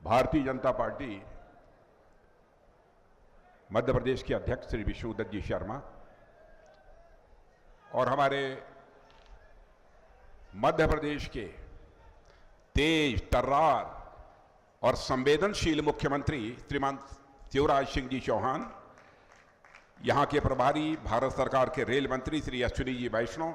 Bharatiya Janata party Madhya Pradesh के अध्यक्ष श्री विष्णुदत्त जी शर्मा और हमारे मध्य प्रदेश के तेज तर्रार और संवेदनशील मुख्यमंत्री श्रीमान शिवराज सिंह जी चौहान, यहाँ के प्रभारी भारत सरकार के रेल मंत्री श्री अश्विनी जी वैष्णव,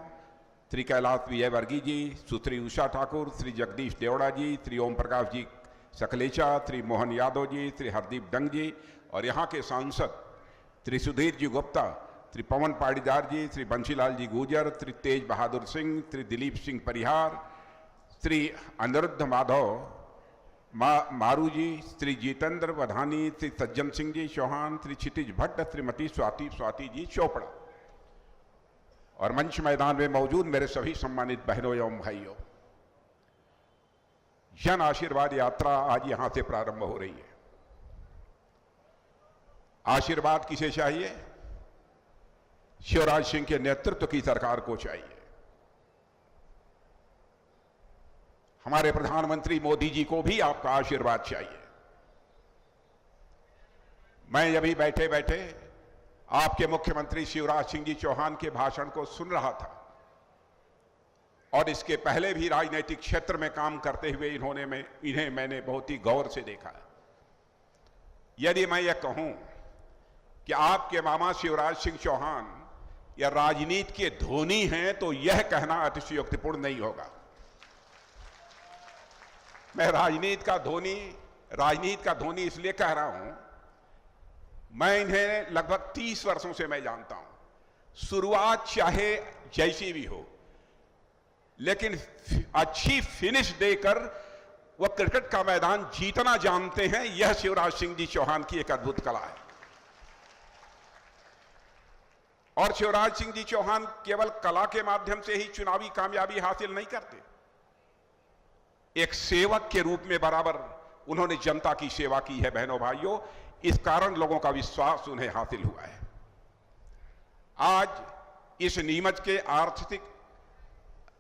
श्री कैलाश विजयवर्गीय जी, सुश्री उषा ठाकुर, श्री जगदीश देवड़ा जी, श्री ओम प्रकाश जी सकलेचा, श्री मोहन यादव जी, श्री हरदीप डंग जी और यहाँ के सांसद श्री सुधीर जी गुप्ता, श्री पवन पाटीदार जी, श्री बंशीलाल जी गुर्जर, श्री तेज बहादुर सिंह, श्री दिलीप सिंह परिहार, श्री अनिरुद्ध माधव मारू जी, श्री जितेंद्र वधानी, श्री सज्जन सिंह जी चौहान, श्री क्षितिज भट्ट, श्रीमती स्वाति जी चोपड़ा और मंच मैदान में मौजूद मेरे सभी सम्मानित बहनों एवं भाइयों, जन आशीर्वाद यात्रा आज यहां से प्रारंभ हो रही है। आशीर्वाद किसे चाहिए? शिवराज सिंह के नेतृत्व की सरकार को चाहिए। हमारे प्रधानमंत्री मोदी जी को भी आपका आशीर्वाद चाहिए। मैं अभी बैठे बैठे आपके मुख्यमंत्री शिवराज सिंह जी चौहान के भाषण को सुन रहा था और इसके पहले भी राजनीतिक क्षेत्र में काम करते हुए इन्हें मैंने बहुत ही गौर से देखा। यदि मैं यह कहूं कि आपके मामा शिवराज सिंह चौहान या राजनीति के धोनी हैं तो यह कहना अतिशयोक्तिपूर्ण नहीं होगा। मैं राजनीति का धोनी इसलिए कह रहा हूं, मैं इन्हें लगभग 30 वर्षों से मैं जानता हूं। शुरुआत चाहे जैसी भी हो, लेकिन अच्छी फिनिश देकर वह क्रिकेट का मैदान जीतना जानते हैं। यह शिवराज सिंह जी चौहान की एक अद्भुत कला है। और शिवराज सिंह जी चौहान केवल कला के माध्यम से ही चुनावी कामयाबी हासिल नहीं करते, एक सेवक के रूप में बराबर उन्होंने जनता की सेवा की है। बहनों भाइयों, इस कारण लोगों का विश्वास उन्हें हासिल हुआ है। आज इस नीमच के आर्थिक,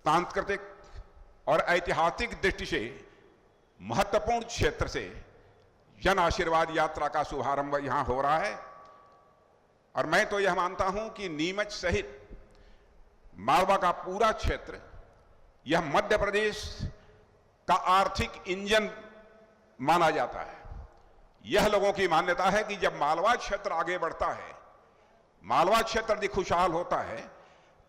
सांस्कृतिक और ऐतिहासिक दृष्टि से महत्वपूर्ण क्षेत्र से जन आशीर्वाद यात्रा का शुभारंभ यहां हो रहा है और मैं तो यह मानता हूं कि नीमच सहित मालवा का पूरा क्षेत्र यह मध्य प्रदेश का आर्थिक इंजन माना जाता है। यह लोगों की मान्यता है कि जब मालवा क्षेत्र आगे बढ़ता है, मालवा क्षेत्र यदि खुशहाल होता है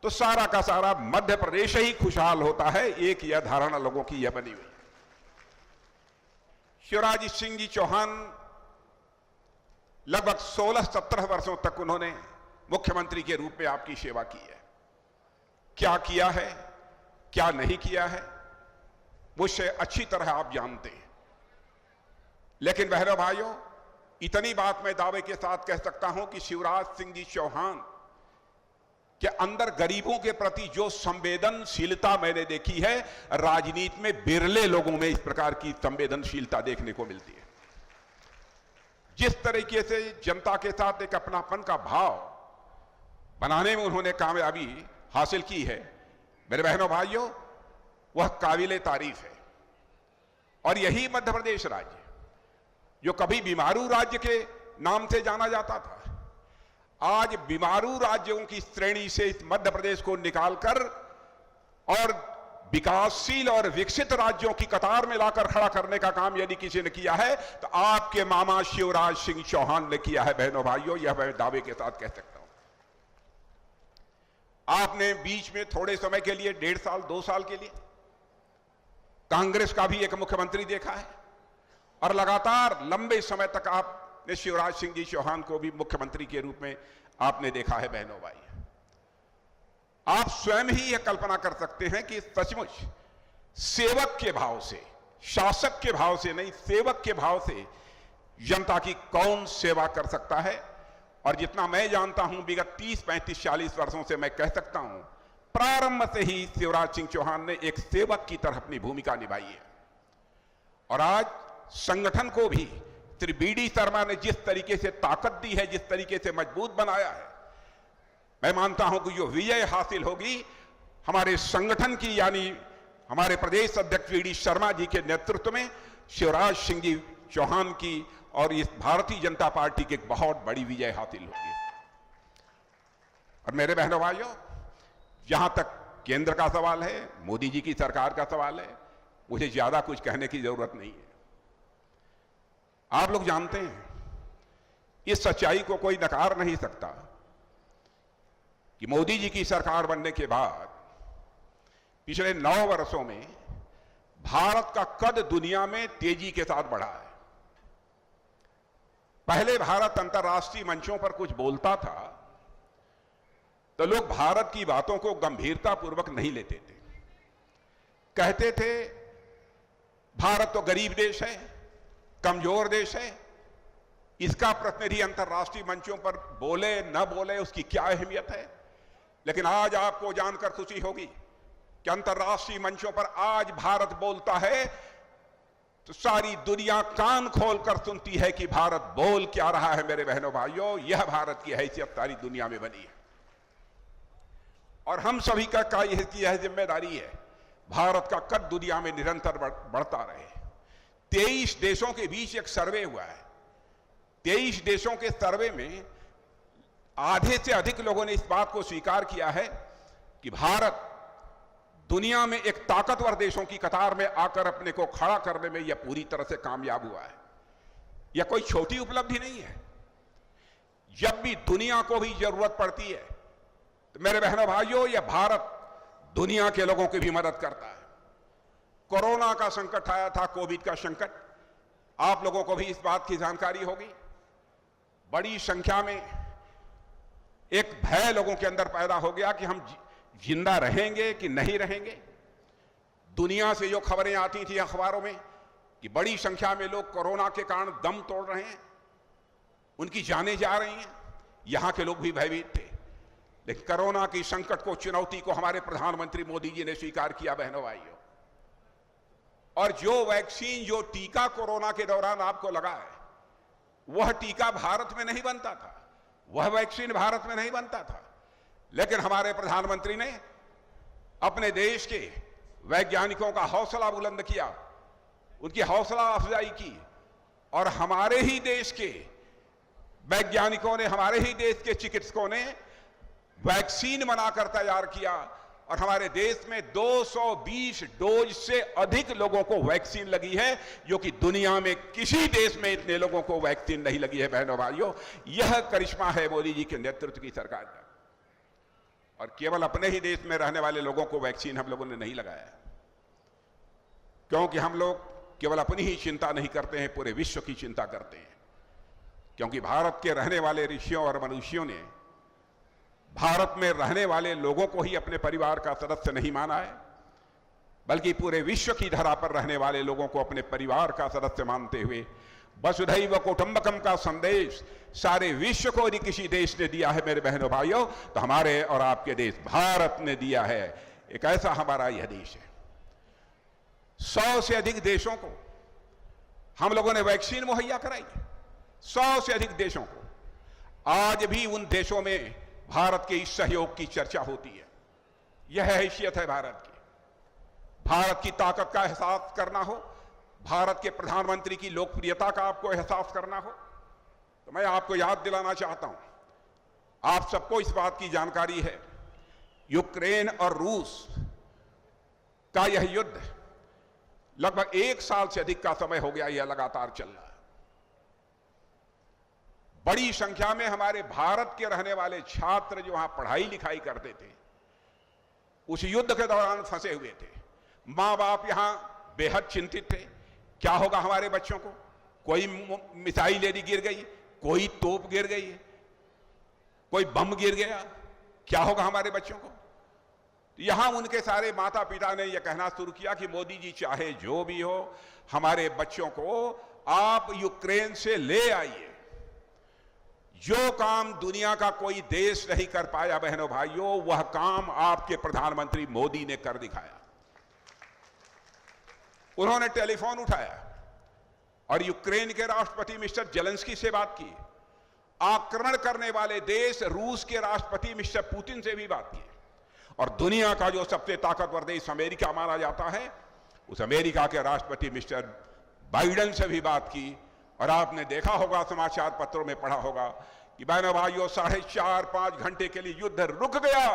तो सारा का सारा मध्य प्रदेश ही खुशहाल होता है। एक यह धारणा लोगों की यह बनी हुई है। शिवराज सिंह जी चौहान लगभग 16-17 वर्षों तक उन्होंने मुख्यमंत्री के रूप में आपकी सेवा की है। क्या किया है, क्या नहीं किया है, मुझसे अच्छी तरह आप जानते हैं। लेकिन बहनों भाइयों, इतनी बात मैं दावे के साथ कह सकता हूं कि शिवराज सिंह जी चौहान के अंदर गरीबों के प्रति जो संवेदनशीलता मैंने देखी है, राजनीति में बिरले लोगों में इस प्रकार की संवेदनशीलता देखने को मिलती है। जिस तरीके से जनता के साथ एक अपनापन का भाव बनाने में उन्होंने कामयाबी हासिल की है, मेरे बहनों भाइयों, वह काबिले तारीफ है। और यही मध्य प्रदेश राज्य, जो कभी बीमारू राज्य के नाम से जाना जाता था, आज बीमारू राज्यों की श्रेणी से इस मध्य प्रदेश को निकालकर और विकासशील और विकसित राज्यों की कतार में लाकर खड़ा करने का काम यदि किसी ने किया है तो आपके मामा शिवराज सिंह चौहान ने किया है। बहनों भाइयों, यह मैं दावे के साथ कह सकता हूं। आपने बीच में थोड़े समय के लिए 1.5 साल 2 साल के लिए कांग्रेस का भी एक मुख्यमंत्री देखा है और लगातार लंबे समय तक आपने शिवराज सिंह जी चौहान को भी मुख्यमंत्री के रूप में आपने देखा है। बहनों भाई, आप स्वयं ही यह कल्पना कर सकते हैं कि सचमुच सेवक के भाव से, शासक के भाव से नहीं, सेवक के भाव से जनता की कौन सेवा कर सकता है। और जितना मैं जानता हूं, विगत 30, 35, 40 वर्षों से मैं कह सकता हूं, प्रारंभ से ही शिवराज सिंह चौहान ने एक सेवक की तरह अपनी भूमिका निभाई है। और आज संगठन को भी श्री बी.डी. शर्मा ने जिस तरीके से ताकत दी है, जिस तरीके से मजबूत बनाया है, मैं मानता हूं कि जो विजय हासिल होगी हमारे संगठन की, यानी हमारे प्रदेश अध्यक्ष बी.डी. शर्मा जी के नेतृत्व में शिवराज सिंह जी चौहान की और इस भारतीय जनता पार्टी की एक बहुत बड़ी विजय हासिल होगी। और मेरे बहनों भाइयों, जहां तक केंद्र का सवाल है, मोदी जी की सरकार का सवाल है, मुझे ज्यादा कुछ कहने की जरूरत नहीं है। आप लोग जानते हैं, इस सच्चाई को कोई नकार नहीं सकता कि मोदी जी की सरकार बनने के बाद पिछले 9 वर्षों में भारत का कद दुनिया में तेजी के साथ बढ़ा है। पहले भारत अंतर्राष्ट्रीय मंचों पर कुछ बोलता था तो लोग भारत की बातों को गंभीरतापूर्वक नहीं लेते थे। कहते थे भारत तो गरीब देश है, कमजोर देश है, इसका प्रतिनिधि अंतर्राष्ट्रीय मंचों पर बोले न बोले उसकी क्या अहमियत है। लेकिन आज आपको जानकर खुशी होगी कि अंतर्राष्ट्रीय मंचों पर आज भारत बोलता है तो सारी दुनिया कान खोलकर सुनती है कि भारत बोल क्या रहा है। मेरे बहनों भाइयों, यह भारत की हैसियत सारी दुनिया में बनी है और हम सभी का यह जिम्मेदारी है भारत का कद दुनिया में निरंतर बढ़ता रहे। 23 देशों के बीच एक सर्वे हुआ है। 23 देशों के सर्वे में आधे से अधिक लोगों ने इस बात को स्वीकार किया है कि भारत दुनिया में एक ताकतवर देशों की कतार में आकर अपने को खड़ा करने में यह पूरी तरह से कामयाब हुआ है। यह कोई छोटी उपलब्धि नहीं है। जब भी दुनिया को भी जरूरत पड़ती है तो मेरे बहनों भाइयों, यह भारत दुनिया के लोगों की भी मदद करता है। कोरोना का संकट आया था, कोविड का संकट, आप लोगों को भी इस बात की जानकारी होगी। बड़ी संख्या में एक भय लोगों के अंदर पैदा हो गया कि हम जिंदा रहेंगे कि नहीं रहेंगे। दुनिया से जो खबरें आती थी अखबारों में कि बड़ी संख्या में लोग कोरोना के कारण दम तोड़ रहे हैं, उनकी जानें जा रही हैं, यहां के लोग भी भयभीत थे। लेकिन कोरोना की संकट को, चुनौती को हमारे प्रधानमंत्री मोदी जी ने स्वीकार किया। बहनों भाइयों, और जो वैक्सीन, जो टीका कोरोना के दौरान आपको लगा है, वह टीका भारत में नहीं बनता था, वह वैक्सीन भारत में नहीं बनता था। लेकिन हमारे प्रधानमंत्री ने अपने देश के वैज्ञानिकों का हौसला बुलंद किया, उनकी हौसला अफजाई की और हमारे ही देश के वैज्ञानिकों ने, हमारे ही देश के चिकित्सकों ने वैक्सीन बनाकर तैयार किया और हमारे देश में 220 डोज से अधिक लोगों को वैक्सीन लगी है, जो कि दुनिया में किसी देश में इतने लोगों को वैक्सीन नहीं लगी है। बहनों भाइयों, यह करिश्मा है मोदी जी के नेतृत्व की सरकार का। और केवल अपने ही देश में रहने वाले लोगों को वैक्सीन हम लोगों ने नहीं लगाया, क्योंकि हम लोग केवल अपनी ही चिंता नहीं करते हैं, पूरे विश्व की चिंता करते हैं। क्योंकि भारत के रहने वाले ऋषियों और मनुष्यों ने भारत में रहने वाले लोगों को ही अपने परिवार का सदस्य नहीं माना है, बल्कि पूरे विश्व की धरा पर रहने वाले लोगों को अपने परिवार का सदस्य मानते हुए वसुधैव कुटुंबकम का संदेश सारे विश्व को यदि किसी देश ने दिया है मेरे बहनों भाइयों, तो हमारे और आपके देश भारत ने दिया है। एक ऐसा हमारा यह देश है। 100 से अधिक देशों को हम लोगों ने वैक्सीन मुहैया कराई है, 100 से अधिक देशों को। आज भी उन देशों में भारत के इस सहयोग की चर्चा होती है। यह हैसियत है भारत की। भारत की ताकत का एहसास करना हो, भारत के प्रधानमंत्री की लोकप्रियता का आपको एहसास करना हो, तो मैं आपको याद दिलाना चाहता हूं, आप सबको इस बात की जानकारी है, यूक्रेन और रूस का यह युद्ध लगभग 1 साल से अधिक का समय हो गया, यह लगातार चल रहा है। बड़ी संख्या में हमारे भारत के रहने वाले छात्र जो वहां पढ़ाई लिखाई करते थे, उस युद्ध के दौरान फंसे हुए थे। मां बाप यहां बेहद चिंतित थे, क्या होगा हमारे बच्चों को, कोई मिसाइल यदि गिर गई, कोई तोप गिर गई, कोई बम गिर गया, क्या होगा हमारे बच्चों को। यहां उनके सारे माता पिता ने यह कहना शुरू किया कि मोदी जी चाहे जो भी हो, हमारे बच्चों को आप यूक्रेन से ले आइए। जो काम दुनिया का कोई देश नहीं कर पाया बहनों भाइयों, वह काम आपके प्रधानमंत्री मोदी ने कर दिखाया। उन्होंने टेलीफोन उठाया और यूक्रेन के राष्ट्रपति मिस्टर जेलेंस्की से बात की। आक्रमण करने वाले देश रूस के राष्ट्रपति मिस्टर पुतिन से भी बात की। और दुनिया का जो सबसे ताकतवर देश अमेरिका माना जाता है, उस अमेरिका के राष्ट्रपति मिस्टर बाइडेन से भी बात की, और आपने देखा होगा, समाचार पत्रों में पढ़ा होगा कि बहनों भाइयों 4.5-5 घंटे के लिए युद्ध रुक गया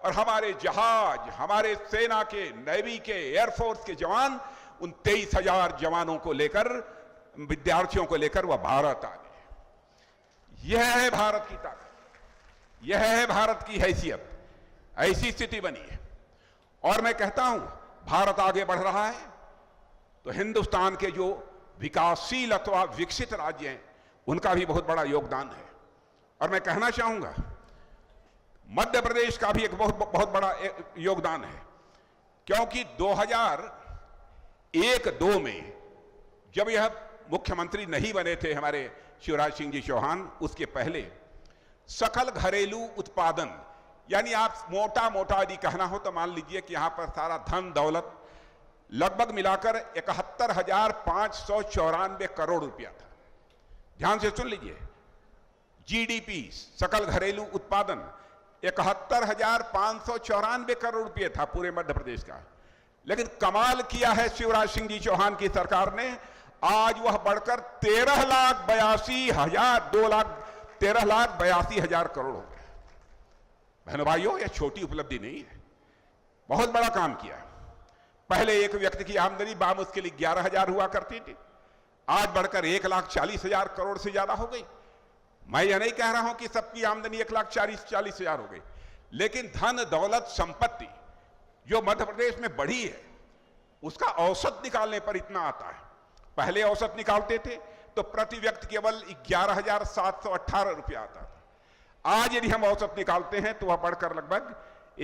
और हमारे जहाज, हमारे सेना के, नेवी के, एयरफोर्स के जवान उन 23,000 जवानों को लेकर, विद्यार्थियों को लेकर वह भारत आ गए। यह है भारत की ताकत, यह है भारत की हैसियत। ऐसी स्थिति बनी है। और मैं कहता हूं भारत आगे बढ़ रहा है तो हिंदुस्तान के जो विकासशील अथवा विकसित राज्य हैं उनका भी बहुत बड़ा योगदान है। और मैं कहना चाहूंगा मध्य प्रदेश का भी एक बहुत बड़ा योगदान है, क्योंकि 2001-2 में जब यह मुख्यमंत्री नहीं बने थे हमारे शिवराज सिंह जी चौहान, उसके पहले सकल घरेलू उत्पादन, यानी आप मोटा मोटा यदि कहना हो तो मान लीजिए कि यहां पर सारा धन दौलत लगभग मिलाकर 71,594 करोड़ रुपया था। ध्यान से सुन लीजिए, जीडीपी सकल घरेलू उत्पादन 71,594 करोड़ रुपये था पूरे मध्य प्रदेश का। लेकिन कमाल किया है शिवराज सिंह जी चौहान की सरकार ने, आज वह बढ़कर 13,82,000 करोड़ हो गया। बहनों भाइयों, यह छोटी उपलब्धि नहीं है, बहुत बड़ा काम किया। पहले एक व्यक्ति की आमदनी बामुश्किल 11,000 हुआ करती थी, आज बढ़कर 1,40,000 करोड़ से ज्यादा हो गई। मैं यह नहीं कह रहा हूं कि सबकी आमदनी 1,40,000 हो गई, लेकिन धन दौलत संपत्ति जो मध्य प्रदेश में बढ़ी है उसका औसत निकालने पर इतना आता है। पहले औसत निकालते थे तो प्रति व्यक्ति केवल 11,718 रुपया आता था। आज यदि हम औसत निकालते हैं तो वह बढ़कर लगभग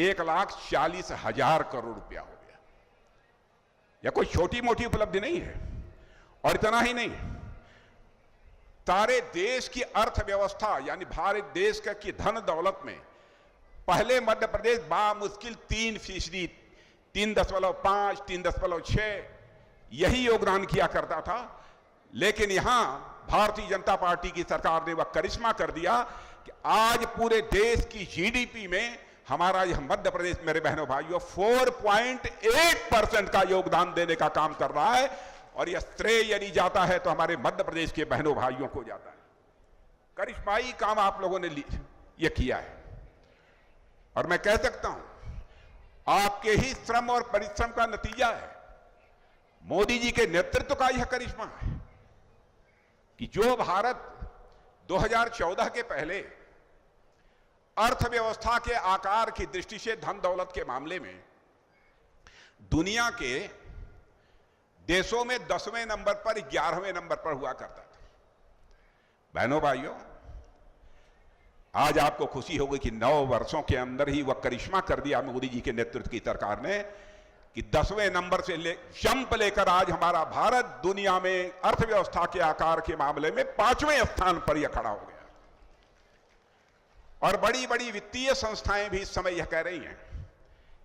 1,40,000 करोड़ रुपया हो गया। यह कोई छोटी मोटी उपलब्धि नहीं है। और इतना ही नहीं, सारे देश की अर्थव्यवस्था यानी भारत देश का की धन दौलत में पहले मध्य प्रदेश बामुश्किल 3%, 3.5, 3.6 यही योगदान किया करता था। लेकिन यहां भारतीय जनता पार्टी की सरकार ने वह करिश्मा कर दिया कि आज पूरे देश की जीडीपी में हमारा यह मध्य प्रदेश, मेरे बहनों भाइयों, 4.8% का योगदान देने का काम कर रहा है। और यह श्रेय यदि जाता है तो हमारे मध्य प्रदेश के बहनों भाइयों को जाता है। करिश्माई काम आप लोगों ने यह किया है। और मैं कह सकता हूं आपके ही श्रम और परिश्रम का नतीजा है, मोदी जी के नेतृत्व का यह करिश्मा है कि जो भारत 2014 के पहले अर्थव्यवस्था के आकार की दृष्टि से धन दौलत के मामले में दुनिया के देशों में 10वें नंबर पर 11वें नंबर पर हुआ करता था। बहनों भाइयों, आज आपको खुशी होगी कि 9 वर्षों के अंदर ही वह करिश्मा कर दिया मोदी जी के नेतृत्व की सरकार ने कि 10वें नंबर से जंप लेकर आज हमारा भारत दुनिया में अर्थव्यवस्था के आकार के मामले में 5वें स्थान पर यह खड़ा हो गया। और बड़ी बड़ी वित्तीय संस्थाएं भी इस समय यह कह रही हैं,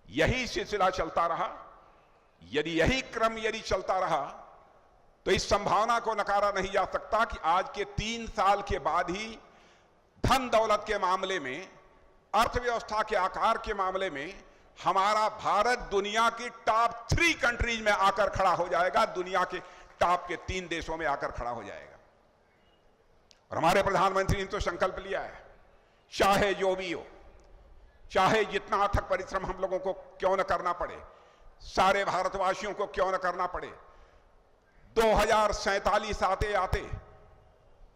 यही सिलसिला चलता रहा, यदि यही क्रम यदि चलता रहा तो इस संभावना को नकारा नहीं जा सकता कि आज के 3 साल के बाद ही धन दौलत के मामले में, अर्थव्यवस्था के आकार के मामले में हमारा भारत दुनिया की टॉप 3 कंट्रीज में आकर खड़ा हो जाएगा, दुनिया के टॉप के 3 देशों में आकर खड़ा हो जाएगा। और हमारे प्रधानमंत्री ने तो संकल्प लिया है, चाहे जो भी हो, चाहे जितना अथक परिश्रम हम लोगों को क्यों न करना पड़े, सारे भारतवासियों को क्यों न करना पड़े, 2047 आते आते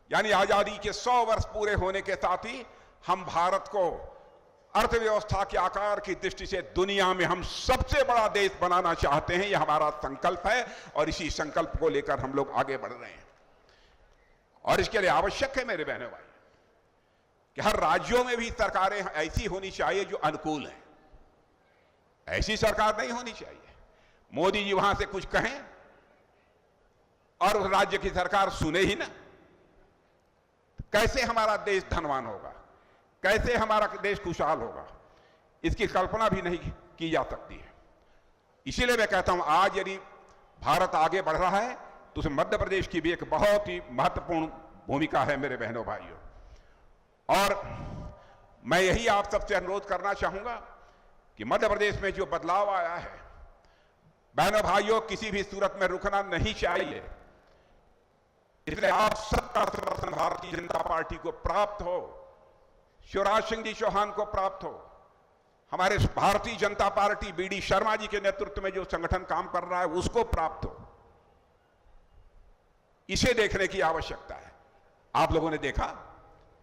यानी आजादी के 100 वर्ष पूरे होने के साथ ही हम भारत को अर्थव्यवस्था के आकार की दृष्टि से दुनिया में हम सबसे बड़ा देश बनाना चाहते हैं। यह हमारा संकल्प है और इसी संकल्प को लेकर हम लोग आगे बढ़ रहे हैं। और इसके लिए आवश्यक है मेरे बहनों भाई कि हर राज्यों में भी सरकारें ऐसी होनी चाहिए जो अनुकूल हैं। ऐसी सरकार नहीं होनी चाहिए मोदी जी वहां से कुछ कहें और उस राज्य की सरकार सुने ही ना। कैसे हमारा देश धनवान होगा, कैसे हमारा देश खुशहाल होगा, इसकी कल्पना भी नहीं की जा सकती है। इसीलिए मैं कहता हूं आज यदि भारत आगे बढ़ रहा है तो उसमें मध्य प्रदेश की भी एक बहुत ही महत्वपूर्ण भूमिका है मेरे बहनों भाइयों। और मैं यही आप सबसे अनुरोध करना चाहूंगा कि मध्य प्रदेश में जो बदलाव आया है, बहनों भाइयों, किसी भी सूरत में रुकना नहीं चाहिए। इसलिए आप सबका समर्थन भारतीय जनता पार्टी को प्राप्त हो, शिवराज सिंह जी चौहान को प्राप्त हो, हमारे भारतीय जनता पार्टी बीडी शर्मा जी के नेतृत्व में जो संगठन काम कर रहा है उसको प्राप्त हो। इसे देखने की आवश्यकता है। आप लोगों ने देखा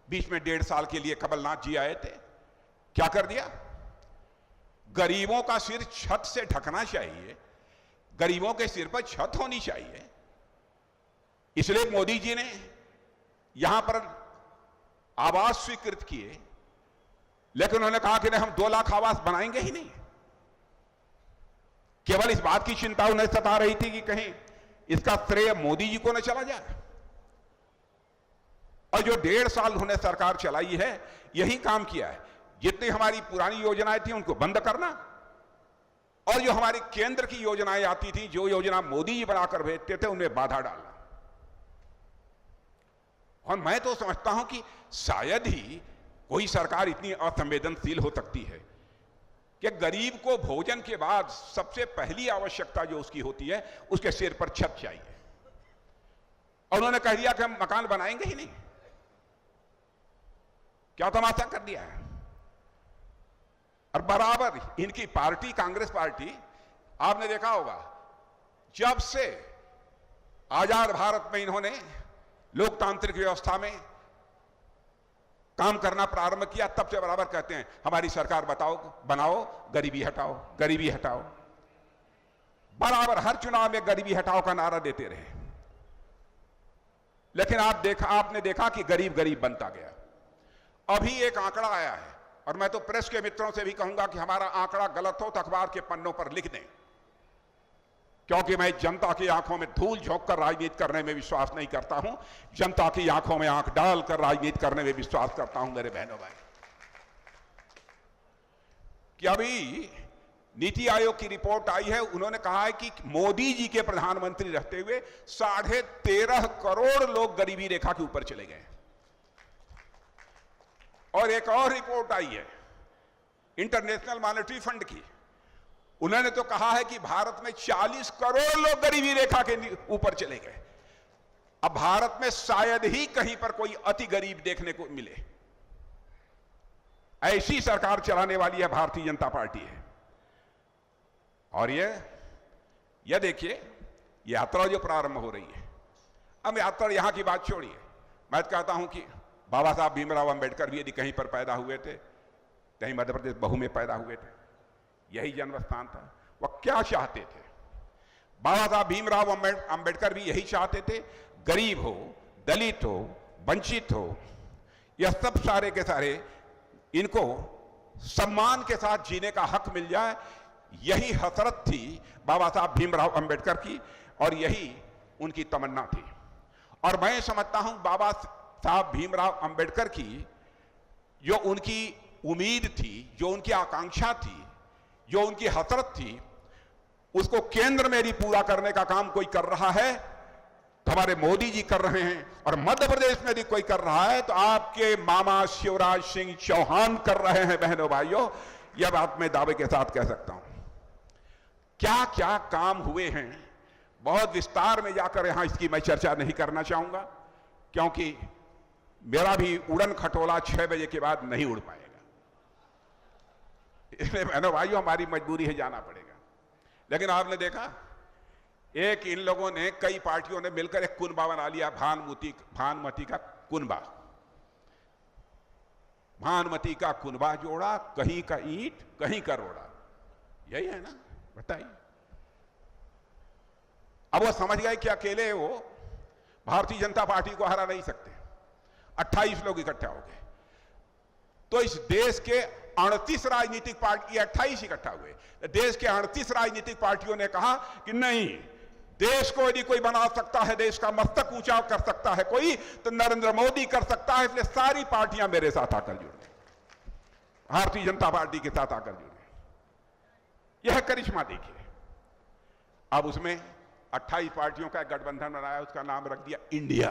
बीच में 1.5 साल के लिए कमलनाथ जी आए थे, क्या कर दिया? गरीबों का सिर छत से ढकना चाहिए, गरीबों के सिर पर छत होनी चाहिए, इसलिए मोदी जी ने यहां पर आवास स्वीकृत किए, लेकिन उन्होंने कहा कि नहीं, हम 2 लाख आवास बनाएंगे ही नहीं। केवल इस बात की चिंता उन्हें सता रही थी कि कहीं इसका श्रेय मोदी जी को न चला जाए। और जो 1.5 साल उन्होंने सरकार चलाई है, यही काम किया है। जितनी हमारी पुरानी योजनाएं थी उनको बंद करना, और जो हमारी केंद्र की योजनाएं आती थी, जो योजना मोदी जी बनाकर भेजते थे, उनमें बाधा डालना। और मैं तो समझता हूं कि शायद ही कोई सरकार इतनी असंवेदनशील हो सकती है कि गरीब को भोजन के बाद सबसे पहली आवश्यकता जो उसकी होती है, उसके सिर पर छत चाहिए, और उन्होंने कह दिया कि हम मकान बनाएंगे ही नहीं। क्या तमाशा कर दिया है। और बराबर इनकी पार्टी, कांग्रेस पार्टी, आपने देखा होगा, जब से आजाद भारत में इन्होंने लोकतांत्रिक व्यवस्था में काम करना प्रारंभ किया, तब से बराबर कहते हैं हमारी सरकार बनाओ, गरीबी हटाओ, गरीबी हटाओ। बराबर हर चुनाव में गरीबी हटाओ का नारा देते रहे, लेकिन आपने देखा कि गरीब गरीब बनता गया। अभी एक आंकड़ा आया है, और मैं तो प्रेस के मित्रों से भी कहूंगा कि हमारा आंकड़ा गलत हो तो अखबार के पन्नों पर लिख दें, क्योंकि मैं जनता की आंखों में धूल झोंक कर राजनीति करने में विश्वास नहीं करता हूं। जनता की आंखों में आंख डालकर राजनीति करने में विश्वास करता हूं। मेरे बहनों भाई, कि अभी नीति आयोग की रिपोर्ट आई है, उन्होंने कहा है कि मोदी जी के प्रधानमंत्री रहते हुए 13.5 करोड़ लोग गरीबी रेखा के ऊपर चले गए। और एक और रिपोर्ट आई है इंटरनेशनल मॉनेटरी फंड की, उन्होंने तो कहा है कि भारत में 40 करोड़ लोग गरीबी रेखा के ऊपर चले गए। अब भारत में शायद ही कहीं पर कोई अति गरीब देखने को मिले। ऐसी सरकार चलाने वाली है भारतीय जनता पार्टी है। और ये देखिए, यात्रा जो प्रारंभ हो रही है, अब यात्रा यहां की बात छोड़िए, मैं तो कहता हूं कि बाबा साहब भीमराव अंबेडकर भी यदि कहीं पर पैदा हुए थे, कहीं मध्य प्रदेश बहू में पैदा हुए थे, यही जन्म स्थान था। वह क्या चाहते थे? बाबा साहब भीमराव अंबेडकर भी यही चाहते थे, गरीब हो, दलित हो, वंचित हो, यह सब सारे के सारे इनको सम्मान के साथ जीने का हक मिल जाए। यही हसरत थी बाबा साहब भीमराव अंबेडकर की, और यही उनकी तमन्ना थी। और मैं समझता हूं बाबा साहब भीमराव अंबेडकर की जो उनकी उम्मीद थी, जो उनकी आकांक्षा थी, जो उनकी हसरत थी, उसको केंद्र में यदि पूरा करने का काम कोई कर रहा है तो हमारे मोदी जी कर रहे हैं, और मध्य प्रदेश में यदि कोई कर रहा है तो आपके मामा शिवराज सिंह चौहान कर रहे हैं। बहनों भाइयों, यह बात मैं दावे के साथ कह सकता हूं। क्या क्या काम हुए हैं, बहुत विस्तार में जाकर यहां इसकी मैं चर्चा नहीं करना चाहूंगा, क्योंकि मेरा भी उड़न खटोला 6 बजे के बाद नहीं उड़ पाएगा। इसलिए बहनों भाइयों, हमारी मजबूरी है, जाना पड़ेगा। लेकिन आपने देखा, एक इन लोगों ने, कई पार्टियों ने मिलकर एक कुनबा बना लिया, भानुमती का कुनबा। भानुमती का कुनबा जोड़ा, कहीं का ईंट कहीं का रोड़ा, यही है ना? बताइए। अब वो समझ गए कि अकेले वो भारतीय जनता पार्टी को हरा नहीं सकते। 28 लोग इकट्ठा हो गए, तो इस देश के 38 राजनीतिक पार्टी, 28 इकट्ठा हुए, देश के 38 राजनीतिक पार्टियों ने कहा कि नहीं, देश को यदि कोई बना सकता है, देश का मस्तक ऊंचा कर सकता है कोई, तो नरेंद्र मोदी कर सकता है। इसलिए सारी पार्टियां मेरे साथ आकर जुड़ गई, भारतीय जनता पार्टी के साथ आकर जुड़ गई। यह करिश्मा देखिए। अब उसमें 28 पार्टियों का गठबंधन बनाया, उसका नाम रख दिया इंडिया।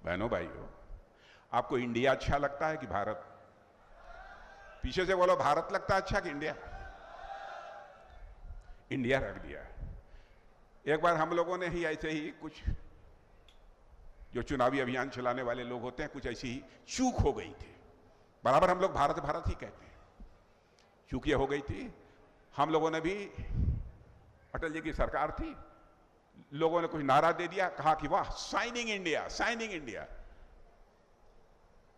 बहनों भाइयों, आपको इंडिया अच्छा लगता है कि भारत? पीछे से बोलो, भारत लगता है अच्छा कि इंडिया? इंडिया रख दिया। एक बार हम लोगों ने ही ऐसे ही कुछ जो चुनावी अभियान चलाने वाले लोग होते हैं, कुछ ऐसी ही चूक हो गई थी। बराबर हम लोग भारत भारत ही कहते हैं, चूक ये हो गई थी। हम लोगों ने भी, अटल जी की सरकार थी, लोगों ने कुछ नारा दे दिया, कहा कि वाह साइनिंग इंडिया, साइनिंग इंडिया।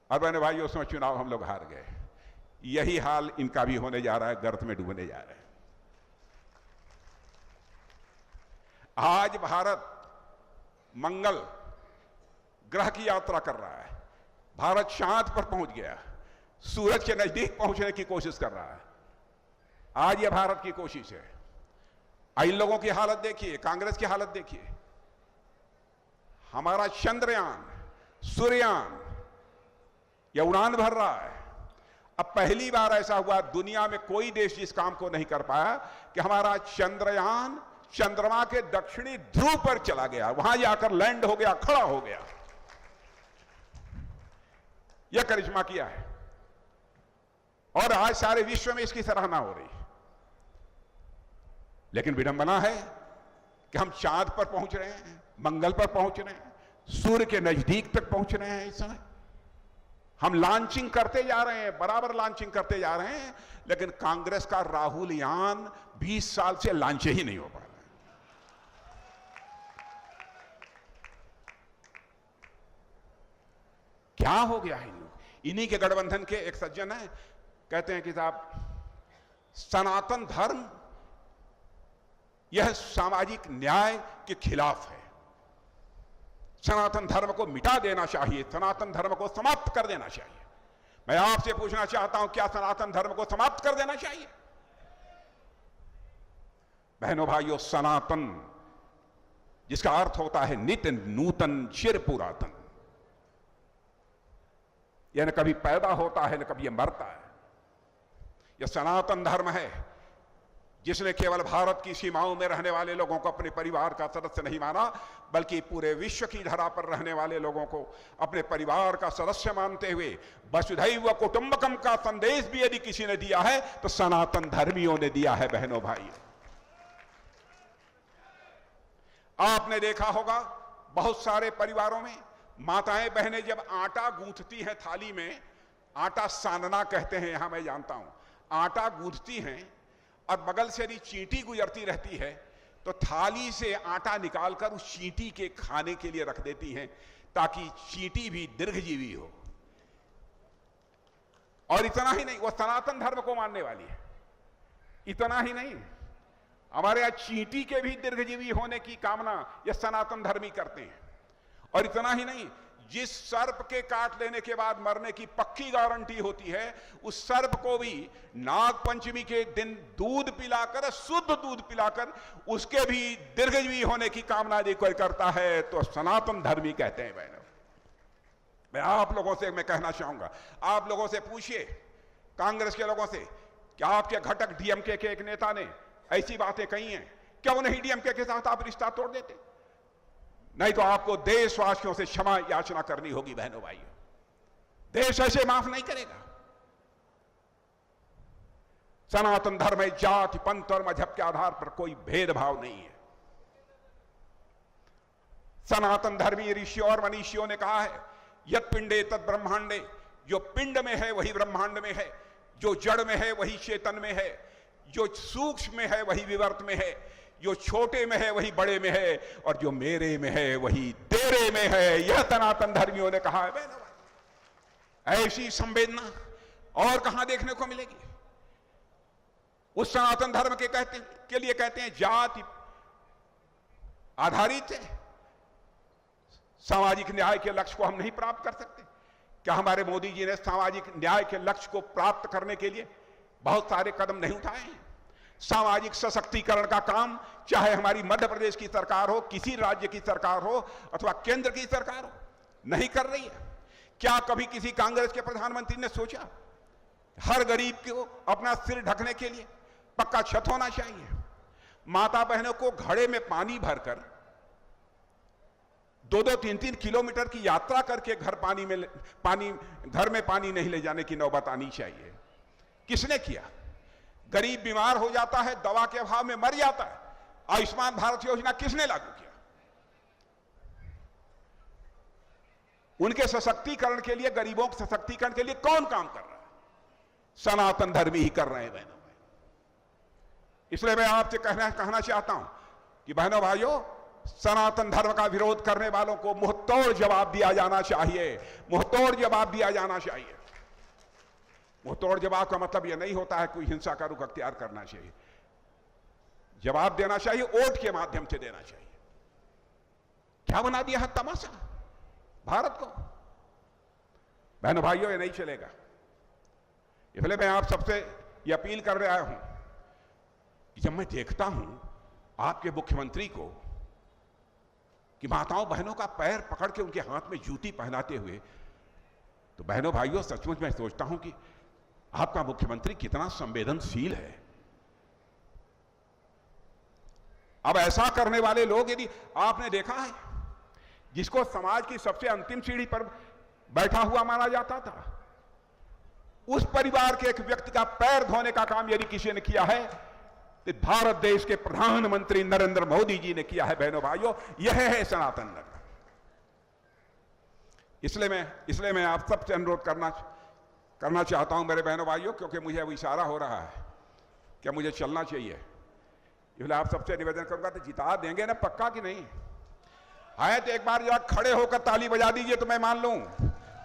और मैंने भाई उसमें चुनाव हम लोग हार गए। यही हाल इनका भी होने जा रहा है, गर्त में डूबने जा रहा है। आज भारत मंगल ग्रह की यात्रा कर रहा है, भारत चांद पर पहुंच गया, सूरज के नजदीक पहुंचने की कोशिश कर रहा है। आज यह भारत की कोशिश है। इन लोगों की हालत देखिए, कांग्रेस की हालत देखिए। हमारा चंद्रयान, सूर्ययान, यह उड़ान भर रहा है। अब पहली बार ऐसा हुआ दुनिया में कोई देश जिस काम को नहीं कर पाया कि हमारा चंद्रयान चंद्रमा के दक्षिणी ध्रुव पर चला गया, वहां जाकर लैंड हो गया, खड़ा हो गया। यह करिश्मा किया है और आज सारे विश्व में इसकी सराहना हो रही है। लेकिन विडंबना है कि हम चांद पर पहुंच रहे हैं, मंगल पर पहुंच रहे हैं, सूर्य के नजदीक तक पहुंच रहे हैं। इस समय हम लॉन्चिंग करते जा रहे हैं, बराबर लॉन्चिंग करते जा रहे हैं, लेकिन कांग्रेस का राहुल यान 20 साल से लॉन्च ही नहीं हो पा रहा है। क्या हो गया है? इन्हीं के गठबंधन के एक सज्जन है, कहते हैं कि साहब सनातन धर्म यह सामाजिक न्याय के खिलाफ है, सनातन धर्म को मिटा देना चाहिए, सनातन धर्म को समाप्त कर देना चाहिए। मैं आपसे पूछना चाहता हूं, क्या सनातन धर्म को समाप्त कर देना चाहिए? बहनों भाइयों, सनातन जिसका अर्थ होता है नित्य नूतन चिर पुरातन, यह न कभी पैदा होता है न कभी यह मरता है। यह सनातन धर्म है जिसने केवल भारत की सीमाओं में रहने वाले लोगों को अपने परिवार का सदस्य नहीं माना, बल्कि पूरे विश्व की धरा पर रहने वाले लोगों को अपने परिवार का सदस्य मानते हुए वसुधैव कुटुंबकम का संदेश भी यदि किसी ने दिया है तो सनातन धर्मियों ने दिया है। बहनों भाइयों, आपने देखा होगा बहुत सारे परिवारों में माताएं बहनें जब आटा गूंथती हैं थाली में, आटा सानना कहते हैं यहां, मैं जानता हूं, आटा गूंथती हैं और बगल से यदि चींटी गुजरती रहती है तो थाली से आटा निकालकर उस चींटी के खाने के लिए रख देती हैं ताकि चींटी भी दीर्घजीवी हो। और इतना ही नहीं, वो सनातन धर्म को मानने वाली है। इतना ही नहीं, हमारे यहां चींटी के भी दीर्घजीवी होने की कामना यह सनातन धर्मी करते हैं। और इतना ही नहीं, जिस सर्प के काट लेने के बाद मरने की पक्की गारंटी होती है, उस सर्प को भी नाग पंचमी के दिन दूध पिलाकर, शुद्ध दूध पिलाकर उसके भी दीर्घजीवी होने की कामना यदि कोई करता है तो सनातन धर्मी कहते हैं। बहनों, मैं आप लोगों से मैं कहना चाहूंगा, आप लोगों से पूछिए, कांग्रेस के लोगों से, क्या आपके घटक डीएमके के एक नेता ने ऐसी बातें कही हैं? क्यों नहीं डीएमके के साथ आप रिश्ता तोड़ देते? नहीं तो आपको देशवासियों से क्षमा याचना करनी होगी। बहनों भाइयों, देश ऐसे माफ नहीं करेगा। सनातन धर्म में जाति, पंथ और मजहब के आधार पर कोई भेदभाव नहीं है। सनातन धर्मी ऋषियों और मनीषियों ने कहा है, यत् पिंडे तत् ब्रह्मांडे, जो पिंड में है वही ब्रह्मांड में है, जो जड़ में है वही चेतन में है, जो सूक्ष्म में है वही विवर्त में है, जो छोटे में है वही बड़े में है, और जो मेरे में है वही तेरे में है। यह सनातन धर्मियों ने कहा है। ऐसी संवेदना और कहां देखने को मिलेगी? उस सनातन धर्म के लिए कहते हैं जाति आधारित है, सामाजिक न्याय के लक्ष्य को हम नहीं प्राप्त कर सकते। क्या हमारे मोदी जी ने सामाजिक न्याय के लक्ष्य को प्राप्त करने के लिए बहुत सारे कदम नहीं उठाए हैं? सामाजिक सशक्तिकरण का काम चाहे हमारी मध्य प्रदेश की सरकार हो, किसी राज्य की सरकार हो अथवा केंद्र की सरकार हो, नहीं कर रही है। क्या कभी किसी कांग्रेस के प्रधानमंत्री ने सोचा हर गरीब को अपना सिर ढकने के लिए पक्का छत होना चाहिए? माता बहनों को घड़े में पानी भरकर 2-2, 3-3 किलोमीटर की यात्रा करके घर में पानी नहीं ले जाने की नौबत आनी चाहिए। किसने किया? गरीब बीमार हो जाता है, दवा के अभाव में मर जाता है, आयुष्मान भारत योजना किसने लागू किया? उनके सशक्तिकरण के लिए, गरीबों के सशक्तिकरण के लिए कौन काम कर रहा है? सनातन धर्मी ही कर रहे हैं बहनों भाई। इसलिए मैं आपसे कहना चाहता हूं कि बहनों भाइयों, सनातन धर्म का विरोध करने वालों को मुंहतोड़ जवाब दिया जाना चाहिए। मुंहतोड़ जवाब दिया जाना चाहिए। मुंहतोड़ जवाब का मतलब यह नहीं होता है कोई हिंसा का रुख अख्तियार करना चाहिए। जवाब देना चाहिए, वोट के माध्यम से देना चाहिए। क्या बना दिया है तमाशा भारत को? बहनों भाइयों, ये नहीं चलेगा। इसलिए मैं आप सबसे ये अपील कर रहा हूं कि जब मैं देखता हूं आपके मुख्यमंत्री को कि माताओं बहनों का पैर पकड़ के उनके हाथ में जूती पहनाते हुए, तो बहनों भाइयों सचमुच मैं सोचता हूं कि आपका मुख्यमंत्री कितना संवेदनशील है। अब ऐसा करने वाले लोग, यदि आपने देखा है, जिसको समाज की सबसे अंतिम सीढ़ी पर बैठा हुआ माना जाता था, उस परिवार के एक व्यक्ति का पैर धोने का काम यदि किसी ने किया है तो भारत देश के प्रधानमंत्री नरेंद्र मोदी जी ने किया है। बहनों भाइयों, यह है सनातन धर्म। इसलिए मैं आप सबसे अनुरोध करना चाहता हूं मेरे बहनों भाइयों, क्योंकि मुझे अब इशारा हो रहा है कि मुझे चलना चाहिए। इसलिए आप सबसे निवेदन करूंगा, तो जिता देंगे ना पक्का कि नहीं? आए तो एक बार जरा खड़े होकर ताली बजा दीजिए तो मैं मान लूं।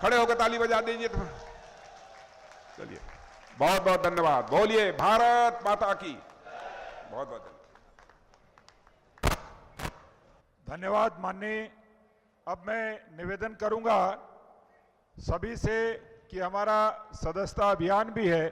खड़े होकर ताली बजा दीजिए तो चलिए। बहुत बहुत धन्यवाद। बोलिए भारत माता की। बहुत बहुत धन्यवाद माननीय। अब मैं निवेदन करूंगा सभी से कि हमारा सदस्यता अभियान भी है,